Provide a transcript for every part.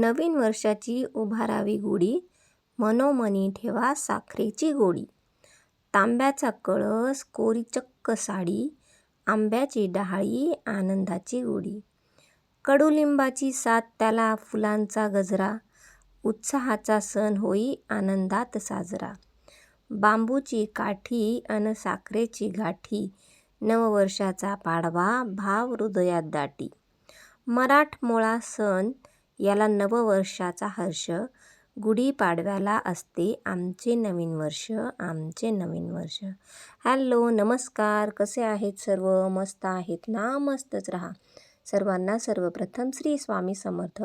नवीन वर्षाची उभारावी गुढी, मनोमनी ठेवा साखरेची गोडी. तांब्याचा कळस, कोरी चक्क साडी, आंब्याची डहाळी, आनंदाची गुढी. कडुलिंबाची साथ त्याला फुलांचा गजरा, उत्साहाचा सण होई आनंदात साजरा. बांबूची काठी अन साखरेची गाठी, नववर्षाचा पाडवा भाव हृदयात दाटी. मराठमोळा सण याला नववर्षाचा हर्ष, गुढीपाडव्याला असते आमचे नवीन वर्ष, आमचे नवीन वर्ष. हॅलो, नमस्कार. कसे आहेत सर्व? मस्त आहेत ना? मस्तच राहा. सर्वांना सर्वप्रथम श्री स्वामी समर्थ.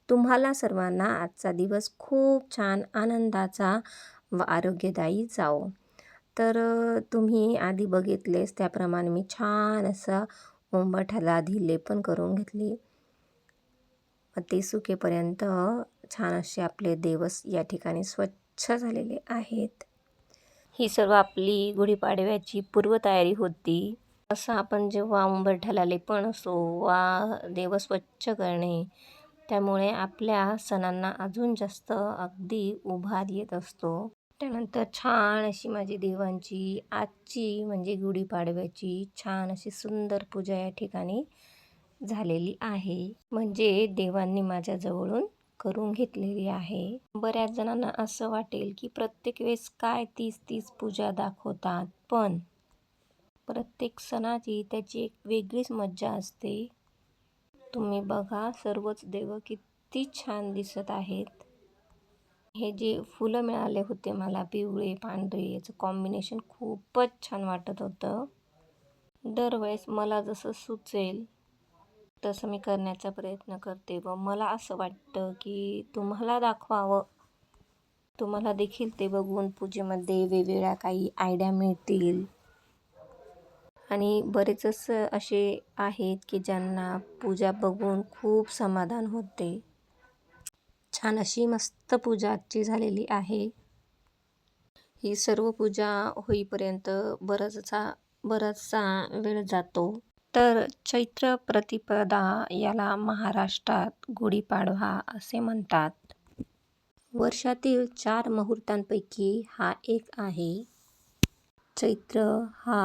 तुम्हाला सर्वांना आजचा दिवस खूप छान आनंदाचा व आरोग्यदायी जाओ. तर तुम्ही आधी बघितलेस त्याप्रमाणे मी छान असं उंबरठ्याला आधी लेपन करून घेतली. ते सुकेपर्यंत छान असे आपले देवस या ठिकाणी स्वच्छ झालेले आहेत. ही सर्व आपली गुढीपाडव्याची पूर्वतयारी होती. असं आपण जेव्हा उंबरठ्याला लेपण असो वा देव स्वच्छ करणे, त्यामुळे आपल्या सणांना अजून जास्त अगदी उभार येत असतो. त्यानंतर छान अशी माझी देवांची आजची म्हणजे गुढीपाडव्याची छान अशी सुंदर पूजा या ठिकाणी झालेली आहे. म्हणजे देवांनी माझ्या जवळून करून घेतलेली आहे. बऱ्याच जणांना असं वाटेल की प्रत्येक वेळेस काय तीच पूजा दाखवतात, पण प्रत्येक सणाची त्याची एक वेगळीच मज्जा असते. तुम्ही बघा, सर्वच देव किती छान दिसत आहेत. हे जे फुलं मिळाले होते मला पिवळे पांढरे, याचं कॉम्बिनेशन खूपच छान वाटत होतं. दरवेळेस मला जसं सुचेल तसं मी करण्याचा प्रयत्न करते व मला असं वाटतं की तुम्हाला दाखवावं. तुम्हाला देखील ते बघून पूजेमध्ये वेगवेगळ्या काही आयडिया मिळतील. आणि बरेच असे आहेत की ज्यांना पूजा बघून खूप समाधान होते. छान अशी मस्त पूजा आजची झालेली आहे. ही सर्व पूजा होईपर्यंत बराचसा वेळ जातो. तर चैत्र प्रतिपदा याला महाराष्ट्रात गुढीपाडवा असे म्हणतात. वर्षातील 4 मुहूर्तांपैकी हा एक आहे. चैत्र हा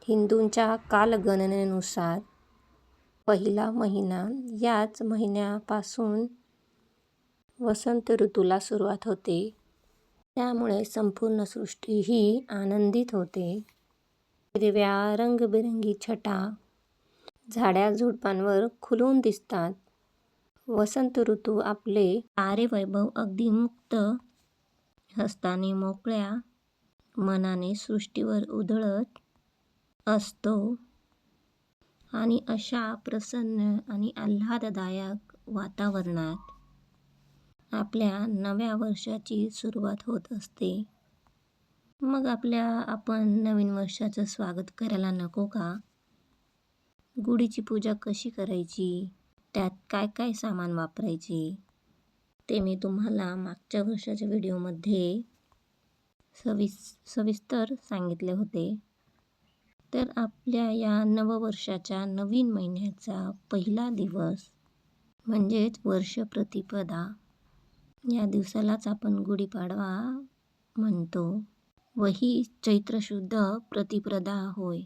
हिंदूंच्या कालगणनेनुसार पहिला महिना. याच महिन्यापासून वसंत ऋतूला सुरुवात होते. त्यामुळे संपूर्ण सृष्टी ही आनंदित होते. हिरव्या रंगबिरंगी छटा झाड्या-झुडपांवर खुलून दिसतात. वसंत ऋतू आपले सारे वैभव अगदी मुक्त हस्ताने मोकळ्या मनाने सृष्टीवर उधळत असतो. आणि अशा प्रसन्न आणि आल्हाददायक वातावरणात आपल्या नव्या वर्षाची सुरुवात होत असते. मग आपण नवीन वर्षाचं स्वागत करायला नको का? गुढीची पूजा कशी करायची, त्यात काय काय सामान वापरायचे, ते मी तुम्हाला मागच्या वर्षाच्या व्हिडिओमध्ये सविस्तर सांगितले होते. तर आपल्या या नववर्षाच्या नवीन महिन्याचा पहिला दिवस म्हणजेच वर्ष प्रतिपदा, या दिवसालाच आपण गुढीपाडवा म्हणतो व ही चैत्र शुद्ध प्रतिपदा होय.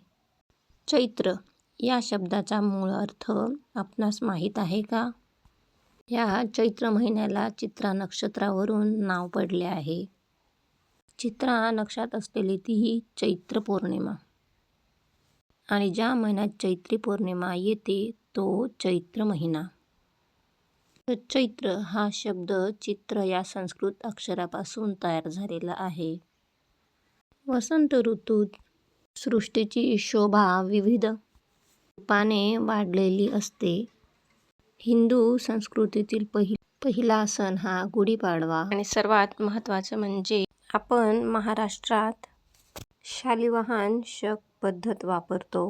चैत्र या शब्दाचा मूळ अर्थ आपणास माहीत आहे का? या चैत्र महिन्याला चित्रा नक्षत्रावरून नाव पडले आहे. चित्रा नक्षत्रात असलेली ती ही चैत्र पौर्णिमा. आणि ज्या महिन्यात चैत्री पौर्णिमा येते तो चैत्र महिना. तर चैत्र हा शब्द चित्र या संस्कृत अक्षरापासून तयार झालेला आहे. वसंत ऋतूत सृष्टीची शोभा विविध रूपाने वाढलेली असते. हिंदू संस्कृतीतील पहिला सण हा गुढीपाडवा. आणि सर्वात महत्त्वाचं म्हणजे आपण महाराष्ट्रात शालिवाहन शक पद्धत वापरतो.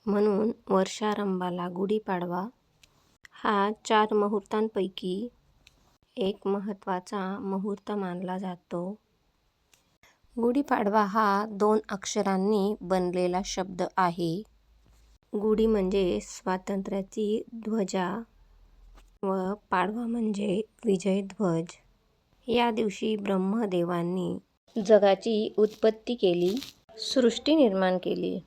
म्हणून वर्षारंभाला गुढीपाडवा हा 4 मुहूर्तांपैकी एक महत्त्वाचा मुहूर्त मानला जातो. गुढीपाडवा हा 2 अक्षरांनी बनलेला शब्द आहे. गुढी म्हणजे स्वातंत्र्याची ध्वजा व पाडवा म्हणजे विजयध्वज. या दिवशी ब्रह्मदेवांनी जगाची उत्पत्ती केली, सृष्टी निर्माण केली.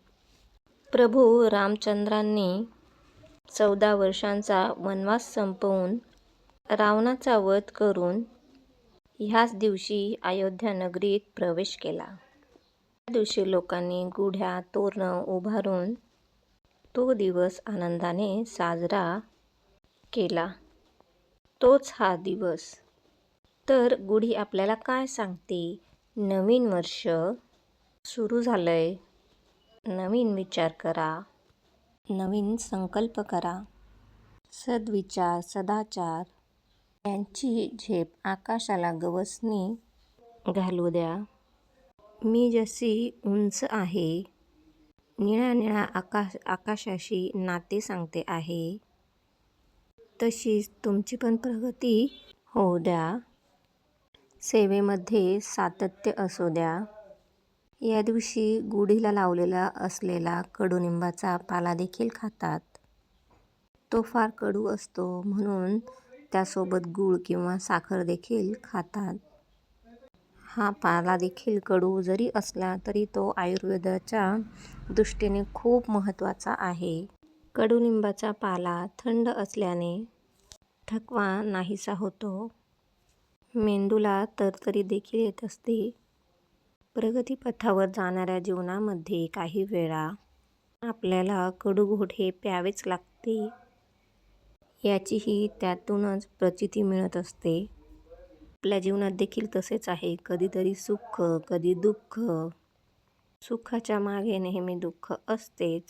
प्रभू रामचंद्रांनी 14 वर्षांचा वनवास संपवून रावणाचा वध करून ह्याच दिवशी अयोध्या नगरीत प्रवेश केला. या दिवशी लोकांनी गुढ्या तोरणं उभारून तो दिवस आनंदाने साजरा केला. तोच हा दिवस. तर गुढी आपल्याला काय सांगते? नवीन वर्ष सुरू झालंय. नवीन विचार करा, नवीन संकल्प करा. सद्विचार, सदाचार यांची झेप आकाशाला गवसणी घालू द्या. मी जशी उंच आहे, निळ्या निळ्या आकाशाशी नाते सांगते आहे, तशीच तुमची पण प्रगती होऊ द्या. सेवेमध्ये सातत्य असू द्या. या दिवशी गुढीला लावलेला असलेला कडुनिंबाचा पाला देखील खातात. तो फार कडू असतो, म्हणून त्यासोबत गूळ किंवा साखर देखील खातात. हा पाला देखील कडू जरी असला तरी तो आयुर्वेदाच्या दृष्टीने खूप महत्त्वाचा आहे. कडुनिंबाचा पाला थंड असल्याने थकवा नाहीसा होतो. मेंदूला तरतरी देखील येत असते. प्रगतीपथावर जाणाऱ्या जीवनामध्ये काही वेळा आपल्याला कडू हे प्यावेच लागते. याचीही त्यातूनच प्रचिती मिळत असते. आपल्या जीवनात देखील तसेच आहे. कधीतरी सुख, कधी दुःख. सुखाच्या मागे नेहमी दुःख असतेच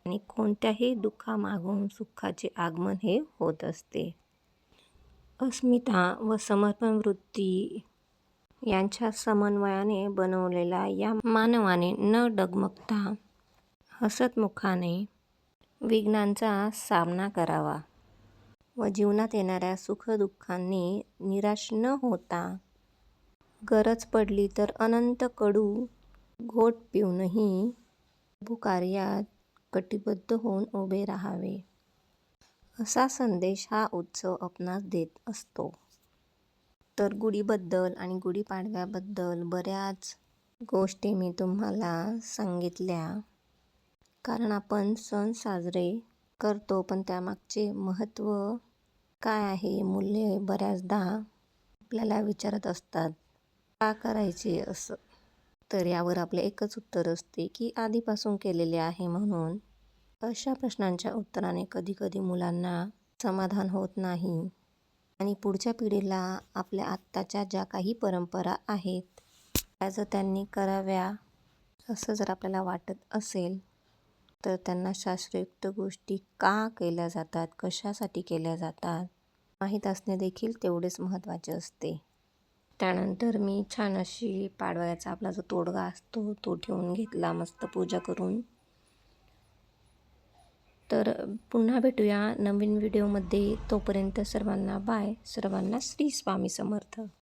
आणि कोणत्याही दुःखामागून सुखाचे आगमन हे होत असते. अस्मिता व समर्पण वृत्ती यांच्या समन्वयाने बनवलेला या मानवाने न डगमगता हसतमुखाने विघ्नांचा सामना करावा व जीवनात येणाऱ्या सुखदुःखांनी निराश न होता गरज पडली तर अनंत कडू घोट पिऊनही प्रभू कार्यात कटिबद्ध होऊन उभे राहावे, असा संदेश हा उत्सव आपणास देत असतो. तर गुढीबद्दल आणि गुढीपाडव्याबद्दल बऱ्याच गोष्टी मी तुम्हाला सांगितल्या. कारण आपण सण साजरे करतो, पण त्यामागचे महत्त्व काय आहे, मूल्य बऱ्याचदा आपल्याला विचारत असतात, का करायचे असं. तर यावर आपले एकच उत्तर असते की आधीपासून केलेले आहे म्हणून. अशा प्रश्नांच्या उत्तराने कधीकधी मुलांना समाधान होत नाही आणि पुढच्या पिढीला आपल्या आत्ताच्या ज्या काही परंपरा आहेत त्या जर त्यांनी कराव्या असं जर आपल्याला वाटत असेल तर त्यांना शास्त्रयुक्त गोष्टी का केल्या जातात, कशासाठी केल्या जातात माहीत असणे देखील तेवढेच महत्त्वाचे असते. त्यानंतर मी छान अशी पाडव्याचा आपला जो तोडगा असतो तो ठेवून घेतला मस्त पूजा करून. तर पुन्हा भेटूया नवीन व्हिडिओमध्ये. तोपर्यंत सर्वांना बाय. सर्वांना श्री स्वामी समर्थ.